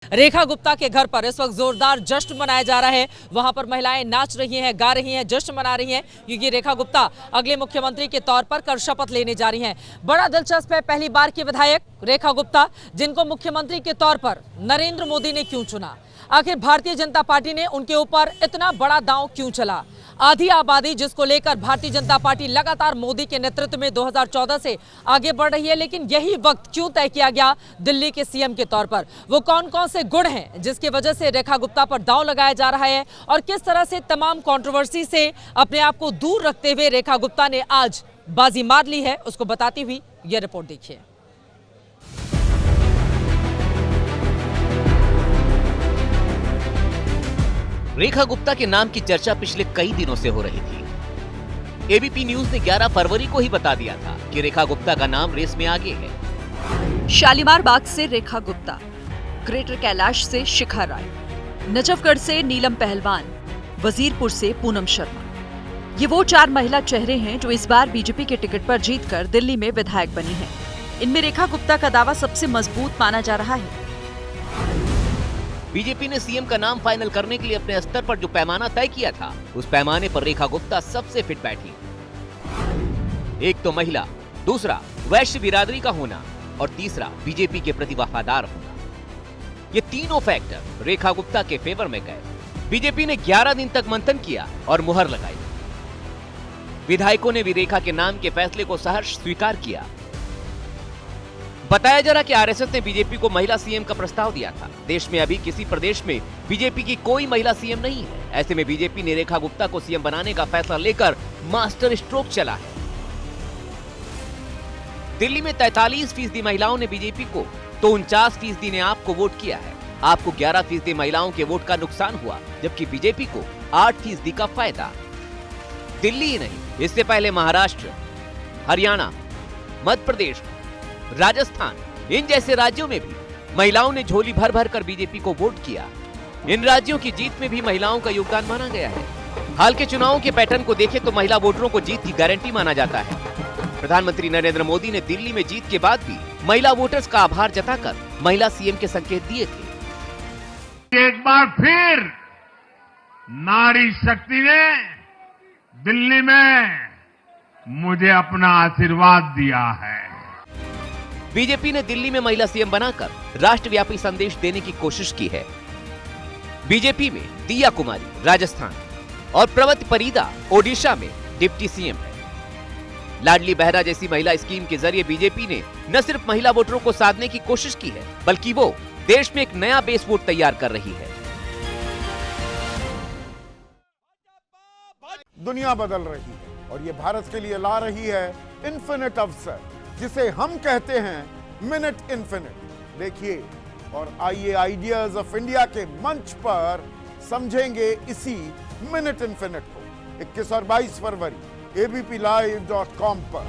रेखा गुप्ता के घर पर इस वक्त जोरदार जश्न मनाया जा रहा है। वहां पर महिलाएं नाच रही हैं, गा रही हैं, जश्न मना रही हैं, क्योंकि रेखा गुप्ता अगले मुख्यमंत्री के तौर पर कल शपथ लेने जा रही हैं। बड़ा दिलचस्प है, पहली बार की विधायक रेखा गुप्ता, जिनको मुख्यमंत्री के तौर पर नरेंद्र मोदी ने क्यों चुना? आखिर भारतीय जनता पार्टी ने उनके ऊपर इतना बड़ा दांव क्यों चला? आधी आबादी जिसको लेकर भारतीय जनता पार्टी लगातार मोदी के नेतृत्व में 2014 से आगे बढ़ रही है, लेकिन यही वक्त क्यों तय किया गया दिल्ली के सीएम के तौर पर? वो कौन कौन से गुण हैं जिसकी वजह से रेखा गुप्ता पर दांव लगाया जा रहा है, और किस तरह से तमाम कंट्रोवर्सी से अपने आप को दूर रखते हुए रेखा गुप्ता ने आज बाजी मार ली है, उसको बताती हुई यह रिपोर्ट देखिए। रेखा गुप्ता के नाम की चर्चा पिछले कई दिनों से हो रही थी। एबीपी न्यूज ने 11 फरवरी को ही बता दिया था कि रेखा गुप्ता का नाम रेस में आगे है। शालीमार बाग से रेखा गुप्ता, ग्रेटर कैलाश से शिखा राय, नजफगढ़ से नीलम पहलवान, वजीरपुर से पूनम शर्मा। ये वो 4 महिला चेहरे हैं जो इस बार बीजेपी के टिकट पर जीतकर दिल्ली में विधायक बनी हैं। इनमें रेखा गुप्ता का दावा सबसे मजबूत माना जा रहा है। बीजेपी ने सीएम का नाम फाइनल करने के लिए अपने स्तर पर जो पैमाना तय किया था, उस पैमाने पर रेखा गुप्ता सबसे फिट बैठी। एक तो महिला, दूसरा वैश्य बिरादरी का होना, और तीसरा बीजेपी के प्रति वफादार होना। ये तीनों फैक्टर रेखा गुप्ता के फेवर में गए। बीजेपी ने 11 दिन तक मंथन किया और मुहर लगाई। विधायकों ने भी रेखा के नाम के फैसले को सहर्ष स्वीकार किया। बताया जा रहा कि आरएसएस ने बीजेपी को महिला सीएम का प्रस्ताव दिया था। देश में अभी किसी प्रदेश में बीजेपी की कोई महिला सीएम नहीं है। ऐसे में बीजेपी ने रेखा गुप्ता को सीएम बनाने का फैसला लेकर मास्टर स्ट्रोक चला है। दिल्ली में 43% महिलाओं ने बीजेपी को, तो 49% ने आपको वोट किया है। आपको 11% महिलाओं के वोट का नुकसान हुआ, जबकि बीजेपी को 8% का फायदा। दिल्ली ही नहीं, इससे पहले महाराष्ट्र, हरियाणा, मध्य प्रदेश, राजस्थान, इन जैसे राज्यों में भी महिलाओं ने झोली भर भर कर बीजेपी को वोट किया। इन राज्यों की जीत में भी महिलाओं का योगदान माना गया है। हाल के चुनावों के पैटर्न को देखें तो महिला वोटरों को जीत की गारंटी माना जाता है। प्रधानमंत्री नरेंद्र मोदी ने दिल्ली में जीत के बाद भी महिला वोटर्स का आभार जताकर महिला सीएम के संकेत दिए थे। एक बार फिर नारी शक्ति ने दिल्ली में मुझे अपना आशीर्वाद दिया है। बीजेपी ने दिल्ली में महिला सीएम बनाकर राष्ट्रव्यापी संदेश देने की कोशिश की है। बीजेपी में दिया कुमारी राजस्थान और प्रवति परिदा ओडिशा में डिप्टी सीएम है। लाडली बहरा जैसी महिला स्कीम के जरिए बीजेपी ने न सिर्फ महिला वोटरों को साधने की कोशिश की है, बल्कि वो देश में एक नया बेस वोट तैयार कर रही है। दुनिया बदल रही है और ये भारत के लिए ला रही है इन्फिनिट अवसर, जिसे हम कहते हैं मिनट इन्फिनिट। देखिए और आइए आइडियाज ऑफ इंडिया के मंच पर समझेंगे इसी मिनट इन्फिनिट को 21 और 22 फरवरी abplive.com पर।